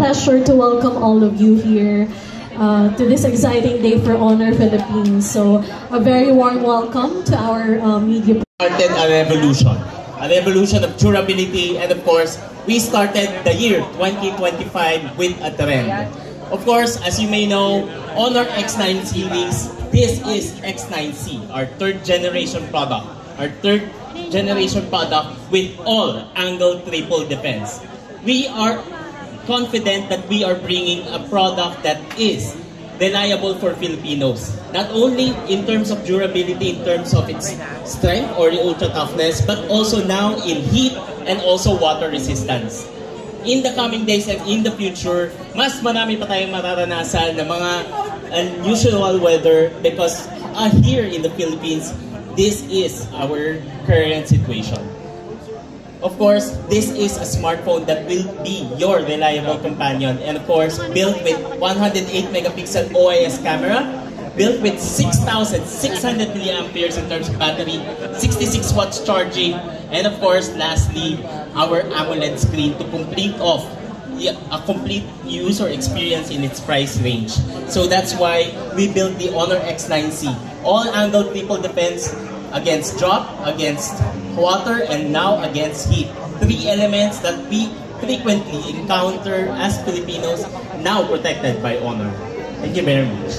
pleasure to welcome all of you here to this exciting day for Honor Philippines. So a very warm welcome to our media. Started a revolution of durability, and of course, we started the year 2025 with a trend. Of course, as you may know, Honor X9 series, this is X9C, our third generation product. Our third generation product with all angle triple defense. We are confident that we are bringing a product that is reliable for Filipinos. Not only in terms of durability, in terms of its strength or the ultra toughness, but also now in heat and also water resistance. In the coming days and in the future, mas marami pa tayong mararanasan ng mga unusual weather because here in the Philippines, this is our current situation. Of course, this is a smartphone that will be your reliable companion, and of course, built with 108 megapixel OIS camera, built with 6,600 milliamperes in terms of battery, 66 watts charging, and of course, lastly, our AMOLED screen to complete off a complete user experience in its price range. So that's why we built the Honor X9C. All-angle triple defense against drop, against water, and now against heat. Three elements that we frequently encounter as Filipinos, now protected by Honor. Thank you very much.